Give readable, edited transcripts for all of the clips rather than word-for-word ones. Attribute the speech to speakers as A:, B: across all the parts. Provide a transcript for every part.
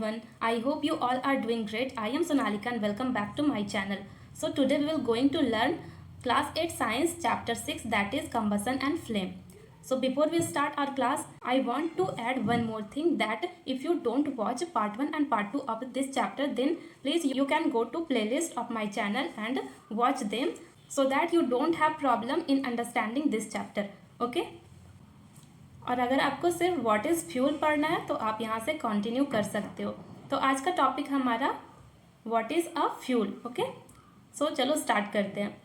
A: everyone. I hope you all are doing great. I am Sonalika and welcome back to my channel. So today we will going to learn class 8 science chapter 6, that is combustion and flame. So before we start our class, I want to add one more thing, that if you don't watch part 1 and part 2 of this chapter, then please you can go to playlist of my channel and watch them, so that you don't have problem in understanding this chapter. Okay. और अगर आपको सिर्फ what is fuel पढ़ना है तो आप यहाँ से कंटिन्यू कर सकते हो. तो आज का टॉपिक हमारा what is a fuel. Okay, so चलो स्टार्ट करते हैं.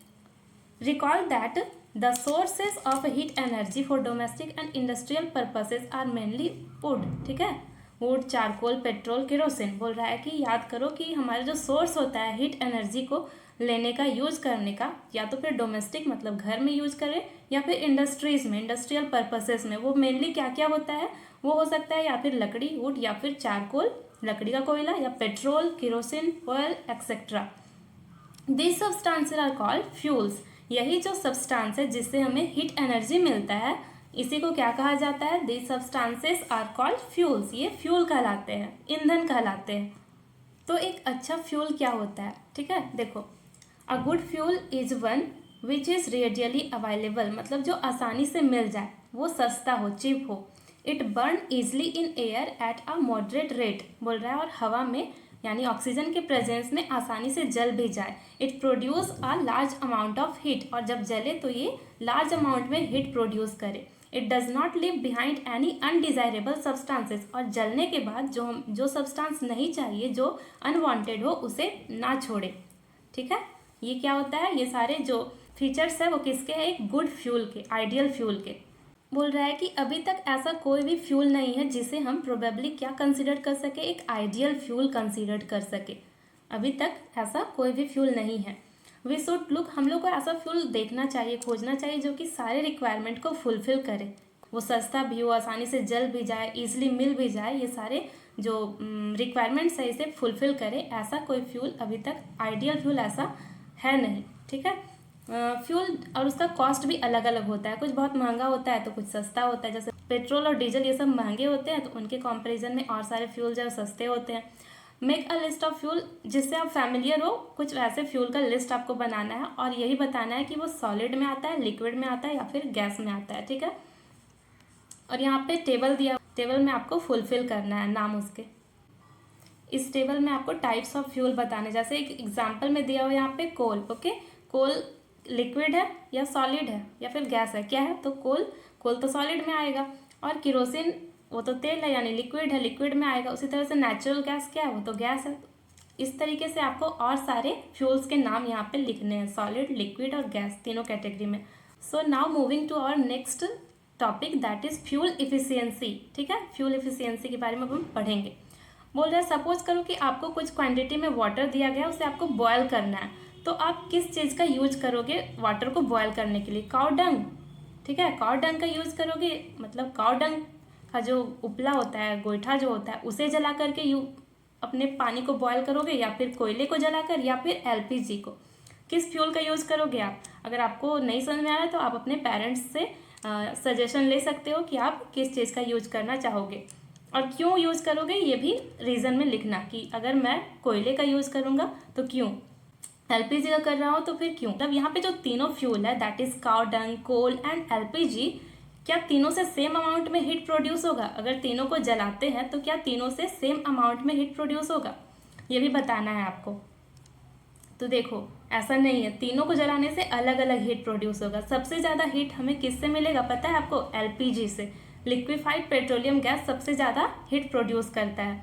A: Recall that the sources of heat energy for domestic and industrial purposes are mainly wood. ठीक है, वुड, चारकोल, पेट्रोल, केरोसिन. बोल रहा है कि याद करो कि हमारा जो सोर्स होता है हीट एनर्जी को लेने का, यूज़ करने का, या तो फिर डोमेस्टिक मतलब घर में यूज़ करें, या फिर इंडस्ट्रीज़ में, इंडस्ट्रियल पर्पसेस में. वो मेनली क्या क्या होता है, वो हो सकता है या फिर लकड़ी, वुड, या फिर चारकोल, लकड़ी का कोयला, या petrol, kerosene, oil etcetera. This substances are called fuels. यही जो सब्सटेंस है जिससे हमें हीट एनर्जी मिलता है, इसी को क्या कहा जाता है? This substances are called fuels. ये फ्यूल कहलाते हैं, ईंधन कहलाते हैं. तो एक अच्छा फ्यूल क्या होता है? ठीक है, देखो, a good fuel is one which is radially available, मतलब जो आसानी से मिल जाए, वो सस्ता हो, चीप हो. It burn easily in air at a moderate rate. बोल रहा है, और हवा में यानी ऑक्सीजन के प्रेजेंस में आसानी से जल भी जाए. It produce a large amount of heat, और जब जले तो ये लार्ज अमाउंट में हीट प्रोड्यूस करे. It does not live behind any undesirable substances, और जलने के बाद जो सब्सटेंस नहीं चाहिए, जो अनवांटेड हो, उसे ना छोड़े. ठीक है, ये क्या होता है? ये सारे जो फीचर्स है वो किसके हैं? एक गुड फ्यूल के, आइडियल फ्यूल के. बोल रहा है कि अभी तक ऐसा कोई भी फ्यूल नहीं है जिसे हम प्रोबेबली क्या कंसीडर कर सके? एक आइडियल फ्यूल कंसीडर कर सके. अभी तक ऐसा कोई भी फ्यूल नहीं है. वी शुड लुक, हम लोग को ऐसा फ्यूल देखना चाहिए, खोजना चाहिए जो कि सारे रिक्वायरमेंट को फुलफिल करे. वो सस्ता भी हो, आसानी से जल भी जाए, ईजिली मिल भी जाए, ये सारे जो रिक्वायरमेंट्स है इसे फुलफिल करे. ऐसा कोई फ्यूल अभी तक, आइडियल फ्यूल ऐसा है नहीं. ठीक है, फ्यूल और उसका कॉस्ट भी अलग अलग होता है. कुछ बहुत महंगा होता है तो कुछ सस्ता होता है. जैसे पेट्रोल और डीजल ये सब महंगे होते हैं, तो उनके कंपैरिजन में और सारे फ्यूल जो सस्ते होते हैं. Make a list of fuel, जिससे आप फैमिलियर हो. कुछ ऐसे फ्यूल का लिस्ट आपको बनाना है और यही बताना है कि वो सॉलिड में आता है, लिक्विड में आता है, या फिर गैस में आता है. ठीक है, और यहाँ पे टेबल दिया, टेबल में आपको फुलफिल करना है नाम उसके. इस टेबल में आपको टाइप्स ऑफ फ्यूल बताने, जैसे एक एग्जांपल में दिया हुआ यहाँ पे कोल. ओके, कोल लिक्विड है या सॉलिड है या फिर गैस है? क्या है? तो कोल तो सॉलिड में आएगा. और केरोसिन वो तो तेल है यानी लिक्विड है, लिक्विड में आएगा. उसी तरह से नेचुरल गैस क्या है? वो तो गैस है. इस तरीके से आपको और सारे फ्यूल्स के नाम यहाँ पे लिखने हैं, सॉलिड, लिक्विड और गैस, तीनों कैटेगरी में. So now moving to our next topic, that is fuel efficiency. ठीक है, फ्यूल इफिशियंसी के बारे में हम पढ़ेंगे. बोल रहा है, सपोज करो कि आपको कुछ क्वांटिटी में वाटर दिया गया, उसे आपको बॉयल करना है. तो आप किस चीज़ का यूज करोगे वाटर को बॉयल करने के लिए? Cow dung. ठीक है, काउ डंग का यूज करोगे, मतलब काउ डंग का जो उपला होता है, गोईठा जो होता है, उसे जला करके अपने पानी को बॉयल करोगे, या फिर कोयले को जलाकर, या फिर एलपीजी को? किस फ्यूल का यूज़ करोगे आप? अगर आपको नहीं समझ में आ रहा है तो आप अपने पेरेंट्स से सजेशन ले सकते हो कि आप किस चीज़ का यूज करना चाहोगे और क्यों यूज़ करोगे. ये भी रीज़न में लिखना कि अगर मैं कोयले का यूज़ करूँगा तो क्यों, एलपीजी का कर रहा हूँ तो फिर क्यों. मतलब यहाँ पे जो तीनों फ्यूल है, that is cow dung, coal and LPG, क्या तीनों से सेम अमाउंट में हीट प्रोड्यूस होगा? अगर तीनों को जलाते हैं तो क्या तीनों से सेम अमाउंट में हीट प्रोड्यूस होगा? ये भी बताना है आपको. तो देखो, ऐसा नहीं है, तीनों को जलाने से अलग अलग हीट प्रोड्यूस होगा. सबसे ज़्यादा हीट हमें किससे मिलेगा पता है आपको? एलपीजी से. लिक्विफाइड पेट्रोलियम गैस सबसे ज़्यादा हीट प्रोड्यूस करता है.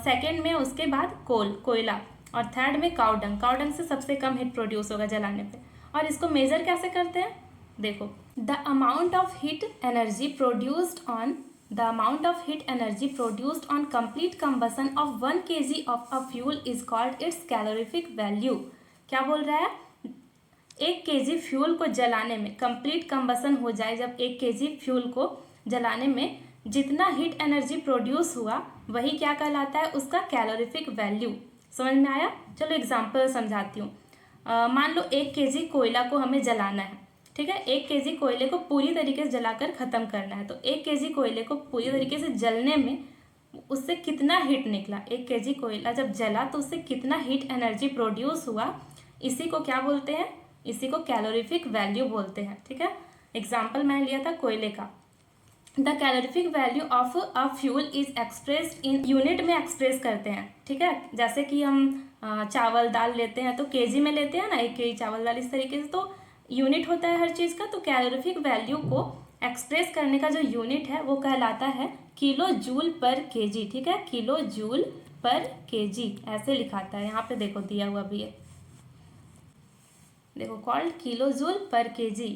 A: सेकेंड में उसके बाद कोयला, और थर्ड में काउडंग से सबसे कम हीट प्रोड्यूस होगा जलाने पे. और इसको मेजर कैसे करते हैं? देखो, the amount of heat energy produced on complete combustion of 1 kg of a fuel is called its calorific value. क्या बोल रहा है? 1 kg फ्यूल को जलाने में, कंप्लीट कंबसन हो जाए जब 1 kg फ्यूल को जलाने में जितना हीट एनर्जी प्रोड्यूस हुआ, वही क्या कहलाता है? उसका कैलोरीफिक वैल्यू. समझ में आया? चलो एग्जांपल समझाती हूँ. मान लो 1 kg कोयला को हमें जलाना है. ठीक है, 1 kg कोयले को पूरी तरीके से जलाकर ख़त्म करना है. तो 1 kg कोयले को पूरी तरीके से जलने में उससे कितना हीट निकला, 1 kg कोयला जब जला तो उससे कितना हीट एनर्जी प्रोड्यूस हुआ, इसी को क्या बोलते हैं, इसी को कैलोरीफिक वैल्यू बोलते हैं। ठीक है, एग्जाम्पल मैंने लिया था कोयले का। The calorific value of a fuel is expressed in unit में एक्सप्रेस करते हैं। ठीक है, जैसे कि हम चावल दाल लेते हैं तो केजी में लेते हैं ना, 1 kg चावल दाल, इस तरीके से तो यूनिट होता है हर चीज़ का। तो कैलोरीफिक वैल्यू को एक्सप्रेस करने का जो यूनिट है वो कहलाता है किलो जूल पर केजी। ठीक है, किलो जूल पर केजी ऐसे लिखाता है, यहाँ पे देखो दिया हुआ भी है, देखो called kilo joule per kg.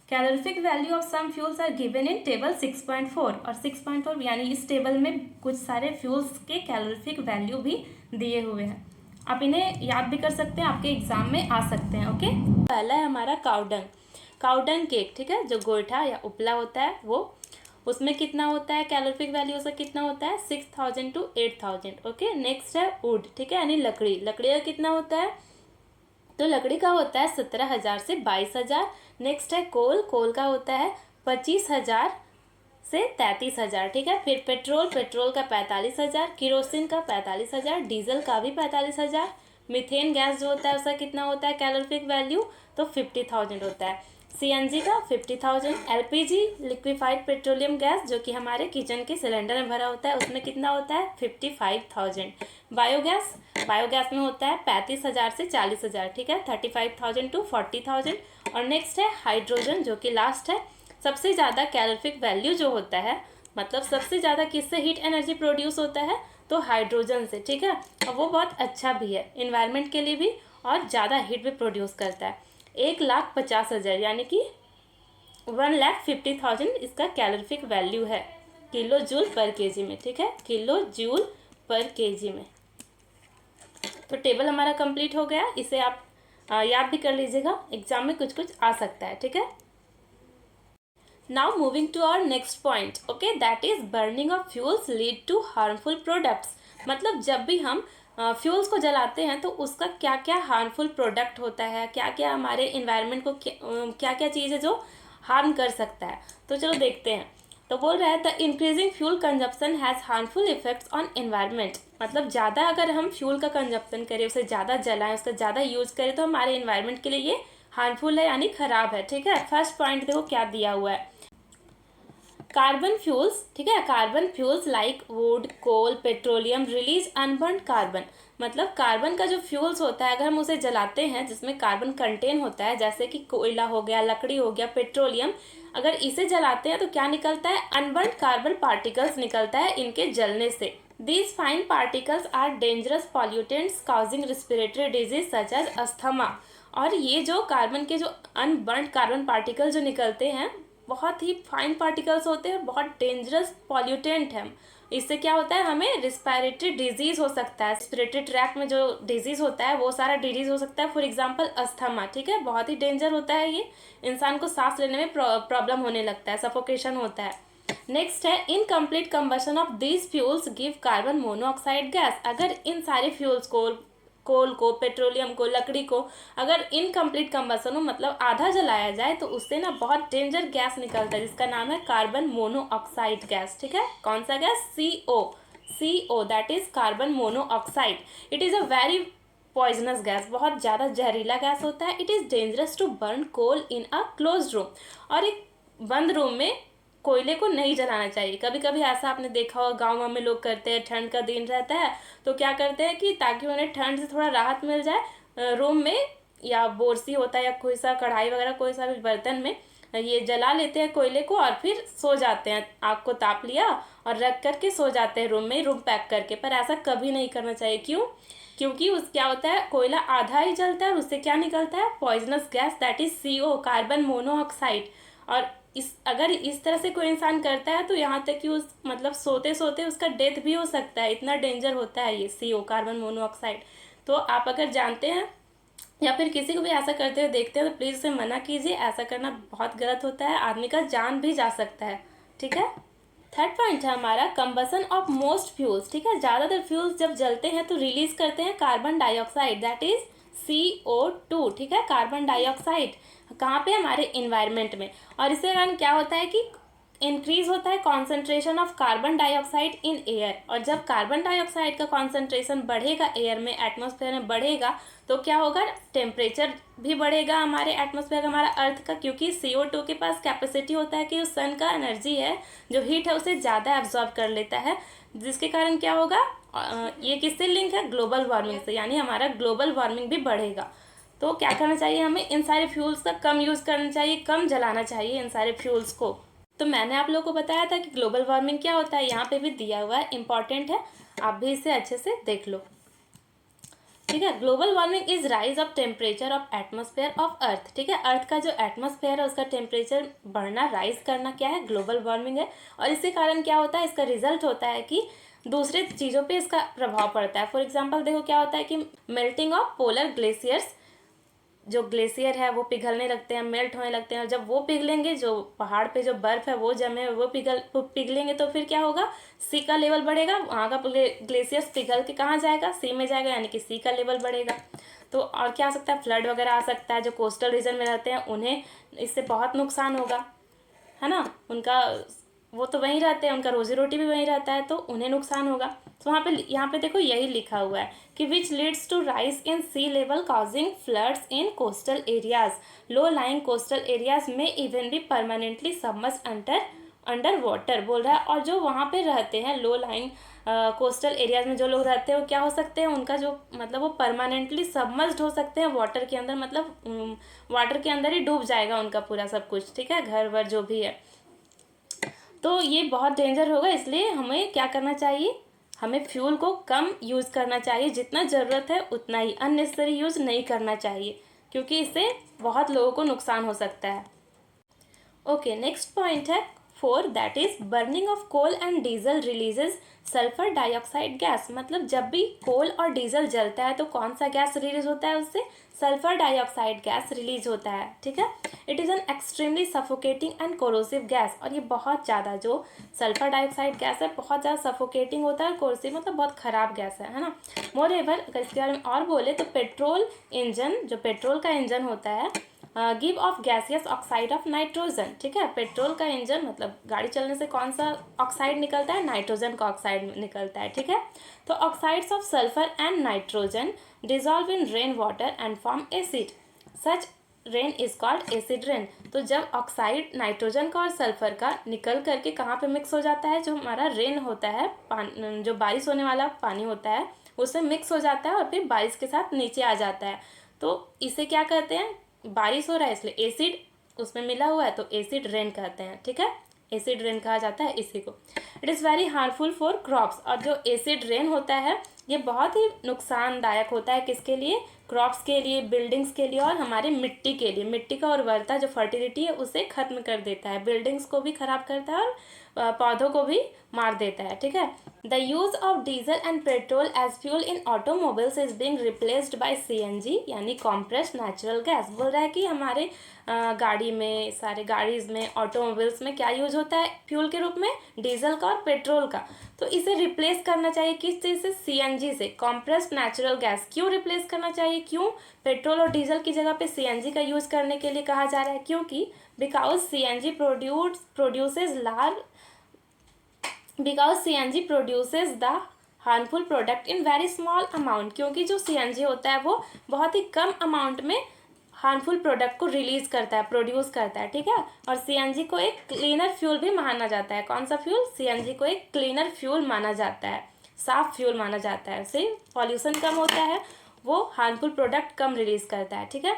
A: Calorific value of some fuels are given in table 6.4 और 6.4 यानी इस टेबल में कुछ सारे फ्यूल्स के कैलोरीफिक वैल्यू भी दिए हुए हैं। आप इन्हें याद भी कर सकते हैं, आपके एग्जाम में आ सकते हैं। ओके, पहला है हमारा काउडंग, काउडंग केक। ठीक है, जो गोईठा या उपला होता है वो, उसमें कितना होता है कैलोरीफिक वैल्यू, उसका कितना होता है 6000 to 8000। ओके, नेक्स्ट है वुड। ठीक है, यानी लकड़ी, लकड़ी का कितना होता है, तो लकड़ी का होता है 17,000 से 22,000। नेक्स्ट है कोल, कोल का होता है 25,000 से 33,000। ठीक है, फिर पेट्रोल, पेट्रोल का 45,000, किरोसिन का 45,000, डीजल का भी 45,000। मीथेन गैस जो होता है उसका कितना होता है कैलोरीफिक वैल्यू, तो 50,000 होता है। सीएनजी का 50,000। एलपीजी लिक्विफाइड पेट्रोलियम गैस जो कि हमारे किचन के सिलेंडर में भरा होता है उसमें कितना होता है 55,000। बायोगैस, बायोगैस में होता है 35,000 से 40,000। ठीक है, 35,000 to 40,000। और नेक्स्ट है हाइड्रोजन जो कि लास्ट है। सबसे ज़्यादा कैलोरीफिक वैल्यू जो होता है, मतलब सबसे ज़्यादा किससे हीट एनर्जी प्रोड्यूस होता है, तो हाइड्रोजन से। ठीक है, और वो बहुत अच्छा भी है इन्वायरमेंट के लिए भी, और ज़्यादा हीट भी प्रोड्यूस करता है। 1,50,000 यानी कि 1,50,000 इसका कैलोरीफिक वैल्यू है किलो जूल पर केजी में। ठीक है, किलो जूल पर केजी में। तो टेबल हमारा कंप्लीट हो गया, इसे आप याद भी कर लीजिएगा, एग्जाम में कुछ कुछ आ सकता है। ठीक है, now moving to our next point. Okay, that is burning of fuels lead to harmful products. मतलब जब भी हम फ्यूल्स को जलाते हैं तो उसका क्या क्या हार्मफुल प्रोडक्ट होता है, क्या क्या हमारे इन्वायरमेंट को क्या क्या चीज़ है जो हार्म कर सकता है। तो चलो देखते हैं। तो बोल रहा है the increasing fuel consumption has harmful effects on environment. मतलब ज़्यादा अगर हम फ्यूल का कंजप्शन करें, उसे ज़्यादा जलाएं, उसका ज़्यादा यूज़ करें तो हमारे इन्वायरमेंट के लिए ये हार्मफुल है यानी ख़राब है। ठीक है, फर्स्ट पॉइंट देखो क्या दिया हुआ है, कार्बन फ्यूल्स। ठीक है, carbon fuels like wood, coal, petroleum release unburned carbon. मतलब कार्बन का जो फ्यूल्स होता है अगर हम उसे जलाते हैं जिसमें कार्बन कंटेन होता है, जैसे कि कोयला हो गया, लकड़ी हो गया, पेट्रोलियम, अगर इसे जलाते हैं तो क्या निकलता है, अनबर्न्ड कार्बन पार्टिकल्स निकलता है इनके जलने से। These fine particles are dangerous pollutants causing respiratory disease such as asthma. और ये जो कार्बन के जो अनबर्न्ड कार्बन पार्टिकल जो निकलते हैं बहुत ही फाइन पार्टिकल्स होते हैं, बहुत डेंजरस पॉल्यूटेंट है। इससे क्या होता है, हमें रिस्पायरेटरी डिजीज़ हो सकता है, रिस्पिरेटरी ट्रैक में जो डिजीज़ होता है वो सारा डिजीज़ हो सकता है। For example asthma. ठीक है, बहुत ही डेंजर होता है ये, इंसान को सांस लेने में प्रॉब्लम होने लगता है, सफोकेशन होता है। नेक्स्ट है incomplete combustion of these fuels give carbon monoxide gas. अगर इन सारे फ्यूल्स को, कोल को, पेट्रोलियम को, लकड़ी को अगर इनकम्प्लीट कंबशन हो मतलब आधा जलाया जाए तो उससे ना बहुत डेंजर गैस निकलता है जिसका नाम है कार्बन मोनोऑक्साइड गैस। ठीक है, कौन सा gas, CO, that is carbon monoxide. It is a very poisonous gas, बहुत ज़्यादा जहरीला गैस होता है। It is dangerous to burn coal in a close room. और एक बंद रूम में कोयले को नहीं जलाना चाहिए। कभी कभी ऐसा आपने देखा होगा गाँव में लोग करते हैं, ठंड का दिन रहता है तो क्या करते हैं कि ताकि उन्हें ठंड से थोड़ा राहत मिल जाए, रूम में या बोरसी होता है या कोई सा कढ़ाई वगैरह कोई सा भी बर्तन में ये जला लेते हैं कोयले को और फिर सो जाते हैं। आग को ताप लिया और रख करके सो जाते हैं रूम में, रूम पैक करके। पर ऐसा कभी नहीं करना चाहिए। क्यों, क्योंकि उस क्या होता है, कोयला आधा ही जलता है और उससे क्या निकलता है, poisonous gas that is CO, carbon monoxide. और अगर इस तरह से कोई इंसान करता है तो यहाँ तक कि उस मतलब सोते सोते उसका डेथ भी हो सकता है, इतना डेंजर होता है ये CO, कार्बन मोनोऑक्साइड। तो आप अगर जानते हैं या फिर किसी को भी ऐसा करते हुए देखते हैं तो प्लीज़ उसे मना कीजिए, ऐसा करना बहुत गलत होता है, आदमी का जान भी जा सकता है। ठीक है, थर्ड पॉइंट है हमारा कंबसन ऑफ मोस्ट फ्यूल्स। ठीक है, ज़्यादातर फ्यूल्स जब जलते हैं तो रिलीज करते हैं carbon dioxide that is CO2। ठीक है, कार्बन डाइऑक्साइड कहाँ पे, हमारे इन्वायरमेंट में। और इससे कारण क्या होता है कि इंक्रीज होता है concentration of carbon dioxide in air, और जब कार्बन डाइऑक्साइड का कॉन्सेंट्रेशन बढ़ेगा एयर में, एटमॉस्फेयर में बढ़ेगा, तो क्या होगा, टेम्परेचर भी बढ़ेगा हमारे एटमॉस्फेयर का, हमारा अर्थ का, क्योंकि CO2 के पास कैपेसिटी होता है कि उस सन का एनर्जी है जो हीट है उसे ज़्यादा एब्जॉर्ब कर लेता है, जिसके कारण क्या होगा, ये किससे लिंक है, ग्लोबल वार्मिंग से, यानी हमारा ग्लोबल वार्मिंग भी बढ़ेगा। तो क्या करना चाहिए, हमें इन सारे फ्यूल्स का कम यूज़ करना चाहिए, कम जलाना चाहिए इन सारे फ्यूल्स को। तो मैंने आप लोगों को बताया था कि ग्लोबल वार्मिंग क्या होता है, यहाँ पे भी दिया हुआ है, इंपॉर्टेंट है, आप भी इसे अच्छे से देख लो, ठीक है। Global warming is rise of temperature of atmosphere of earth, ठीक है। अर्थ का जो एटमॉस्फेयर है उसका टेम्परेचर बढ़ना, राइज करना क्या है, ग्लोबल वार्मिंग है। और इसी कारण क्या होता है, इसका रिजल्ट होता है कि दूसरे चीज़ों पे इसका प्रभाव पड़ता है। फॉर एग्जाम्पल देखो क्या होता है कि मेल्टिंग ऑफ पोलर ग्लेशियर्स, जो ग्लेशियर है वो पिघलने लगते हैं, मेल्ट होने लगते हैं, और जब वो पिघलेंगे, जो पहाड़ पे जो बर्फ़ है वो जमे वो पिघलेंगे, तो फिर क्या होगा, सी का लेवल बढ़ेगा, वहाँ का ग्लेशियर्स पिघल के कहाँ जाएगा, सी में जाएगा, यानी कि सी का लेवल बढ़ेगा। तो और क्या आ सकता है, फ्लड वगैरह आ सकता है, जो कोस्टल रीजन में रहते हैं उन्हें इससे बहुत नुकसान होगा, है ना, उनका वो तो वहीं रहते हैं, उनका रोजी रोटी भी वहीं रहता है, तो उन्हें नुकसान होगा। तो यहाँ पे देखो यही लिखा हुआ है कि which leads to rise in sea level causing floods in coastal areas, low lying coastal areas में इवन भी परमानेंटली सबमर्ज्ड अंडर वाटर, बोल रहा है। और जो वहाँ पे रहते हैं लो लाइंग कोस्टल एरियाज में जो लोग रहते हैं वो क्या हो सकते हैं, उनका जो मतलब वो परमानेंटली सबमर्ज्ड हो सकते हैं वाटर के अंदर, मतलब वाटर के अंदर ही डूब जाएगा उनका पूरा सब कुछ, ठीक है, घर वर जो भी है। तो ये बहुत डेंजर होगा, इसलिए हमें क्या करना चाहिए, हमें फ्यूल को कम यूज़ करना चाहिए, जितना ज़रूरत है उतना ही, अननेसेसरी यूज़ नहीं करना चाहिए, क्योंकि इससे बहुत लोगों को नुकसान हो सकता है। ओके, नेक्स्ट पॉइंट है 4, that is burning of coal and diesel releases sulphur dioxide gas. मतलब जब भी कोल और डीजल जलता है तो कौन सा गैस रिलीज होता है, उससे सल्फर डाइऑक्साइड गैस रिलीज होता है, ठीक है। It is an extremely suffocating and corrosive gas, और ये बहुत ज़्यादा, जो सल्फर डाइऑक्साइड गैस है बहुत ज़्यादा सफोकेटिंग होता है, और कोरोसिव मतलब बहुत ख़राब गैस है ना। मोर एवर अगर इसके बारे में और बोले तो पेट्रोल इंजन, जो पेट्रोल का इंजन होता है, give of gaseous oxide of nitrogen, ठीक है। पेट्रोल का इंजन मतलब गाड़ी चलने से कौन सा ऑक्साइड निकलता है, नाइट्रोजन का ऑक्साइड निकलता है, ठीक है। तो oxides of sulphur and nitrogen dissolve in rain water and form acid, such rain is called acid rain. तो जब ऑक्साइड नाइट्रोजन का और सल्फर का निकल करके कहाँ पे मिक्स हो जाता है, जो हमारा रेन होता है, जो बारिश होने वाला पानी होता है, उसमें मिक्स हो जाता है और फिर बारिश के साथ नीचे आ जाता है, तो इसे क्या कहते हैं, बारिश हो रहा है इसलिए एसिड उसमें मिला हुआ है, तो एसिड रेन कहते हैं, ठीक है, एसिड रेन कहा जाता है इसी को। It is very harmful for crops, और जो एसिड रेन होता है ये बहुत ही नुकसानदायक होता है, किसके लिए, क्रॉप्स के लिए, बिल्डिंग्स के लिए, और हमारे मिट्टी के लिए। मिट्टी का उर्वरता जो फर्टिलिटी है उसे खत्म कर देता है, बिल्डिंग्स को भी खराब करता है और पौधों को भी मार देता है, ठीक है। The use of diesel and petrol as fuel in automobiles is being replaced by CNG, यानी कॉम्प्रेस्ड नेचुरल गैस। बोल रहा है कि हमारे गाड़ी में, सारे गाड़ीज़ में, ऑटोमोबाइल्स में क्या यूज होता है फ्यूल के रूप में, डीजल का और पेट्रोल का। तो इसे रिप्लेस करना चाहिए किस चीज़ से, CNG से, कॉम्प्रेस्ड नेचुरल गैस। क्यों रिप्लेस करना चाहिए, क्यों पेट्रोल और डीजल की जगह पे CNG का यूज़ करने के लिए कहा जा रहा है, क्योंकि because CNG produces the harmful product in very small amount. क्योंकि जो CNG होता है वो बहुत ही कम अमाउंट में हार्मफुल प्रोडक्ट को रिलीज करता है, प्रोड्यूस करता है, ठीक है। और CNG को एक क्लीनर फ्यूल भी माना जाता है। कौन सा फ्यूल, CNG को एक क्लीनर फ्यूल माना जाता है, साफ फ्यूल माना जाता है, उससे पॉल्यूशन कम होता है, वो हार्मफुल प्रोडक्ट कम रिलीज करता है, ठीक है।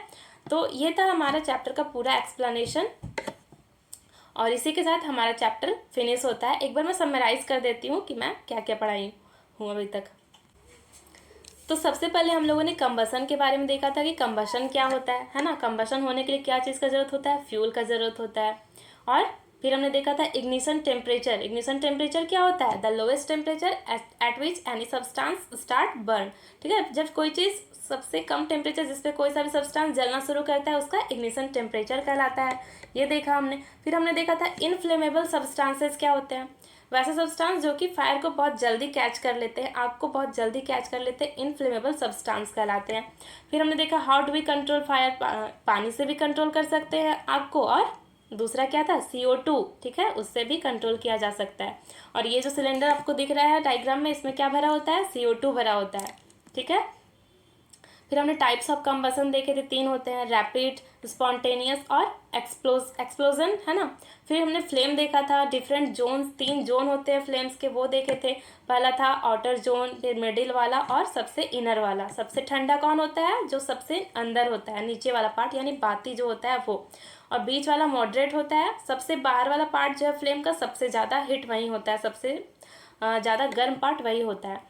A: तो ये था हमारा चैप्टर का पूरा एक्सप्लेनेशन, और इसी के साथ हमारा चैप्टर फिनिश होता है। एक बार मैं समराइज़ कर देती हूँ कि मैं क्या क्या पढ़ाई हूँ अभी तक। तो सबसे पहले हम लोगों ने कंबसन के बारे में देखा था कि कंबसन क्या होता है ना, कंबसन होने के लिए क्या चीज़ का ज़रूरत होता है, फ्यूल का ज़रूरत होता है। और फिर हमने देखा था इग्निशन टेम्परेचर। इग्निशन टेम्परेचर क्या होता है, the lowest temperature at which any substance start burn, ठीक है। जब कोई चीज़ सबसे कम टेम्परेचर जिस पे कोई सा भी सब्सटेंस जलना शुरू करता है उसका इग्निशन टेम्परेचर कहलाता है, ये देखा हमने। फिर हमने देखा था इनफ्लेमेबल सब्सटेंसेस क्या होते हैं, वैसे सब्सटेंस जो कि फायर को बहुत जल्दी कैच कर लेते हैं, आग को बहुत जल्दी कैच कर लेते हैं, इनफ्लेमेबल सब्सटेंस कहलाते हैं। फिर हमने देखा how do we control fire, पानी से भी कंट्रोल कर सकते हैं आग को, और दूसरा क्या था, CO2, ठीक है, उससे भी कंट्रोल किया जा सकता है। और ये जो सिलेंडर आपको दिख रहा है डायग्राम में, इसमें क्या भरा होता है, CO2 भरा होता है, ठीक है। फिर हमने टाइप्स ऑफ कंबसन देखे थे, 3 होते हैं, रैपिड, स्पॉन्टेनियस और एक्सप्लोजन, है ना। फिर हमने फ्लेम देखा था, डिफरेंट जोन्स, 3 जोन होते हैं फ्लेम्स के, वो देखे थे। पहला था आउटर जोन, फिर मिडिल वाला और सबसे इनर वाला। सबसे ठंडा कौन होता है, जो सबसे अंदर होता है, नीचे वाला पार्ट यानी बाती जो होता है वो। और बीच वाला मॉडरेट होता है। सबसे बाहर वाला पार्ट जो है फ्लेम का, सबसे ज़्यादा हीट वही होता है, सबसे ज़्यादा गर्म पार्ट वही होता है।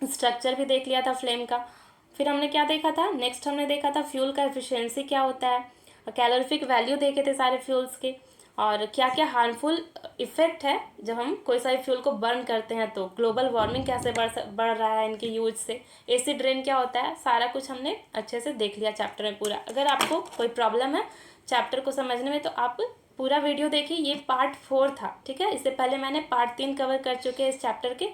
A: स्ट्रक्चर भी देख लिया था फ्लेम का। फिर हमने क्या देखा था, नेक्स्ट हमने देखा था फ्यूल का एफिशिएंसी क्या होता है, कैलोरीफिक वैल्यू देखे थे सारे फ्यूल्स के, और क्या क्या हार्मफुल इफेक्ट है जब हम कोई सारे फ्यूल को बर्न करते हैं, तो ग्लोबल वार्मिंग कैसे बढ़ रहा है इनके यूज से, एसिड रेन क्या होता है, सारा कुछ हमने अच्छे से देख लिया चैप्टर में पूरा। अगर आपको कोई प्रॉब्लम है चैप्टर को समझने में तो आप पूरा वीडियो देखिए, ये पार्ट 4 था, ठीक है। इससे पहले मैंने पार्ट 3 कवर कर चुके हैं इस चैप्टर के।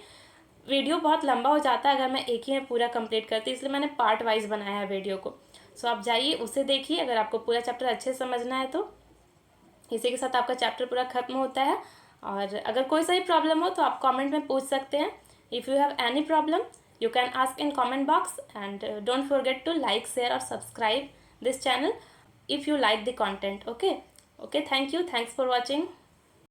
A: वीडियो बहुत लंबा हो जाता है अगर मैं एक ही में पूरा कंप्लीट करती, इसलिए मैंने पार्ट वाइज बनाया है वीडियो को। सो आप जाइए उसे देखिए अगर आपको पूरा चैप्टर अच्छे से समझना है तो। इसी के साथ आपका चैप्टर पूरा खत्म होता है। और अगर कोई सा ही प्रॉब्लम हो तो आप कमेंट में पूछ सकते हैं। If you have any problem you can ask in comment box, and don't forget to like, share और subscribe this channel if you like the content. Okay, thank you, thanks for watching.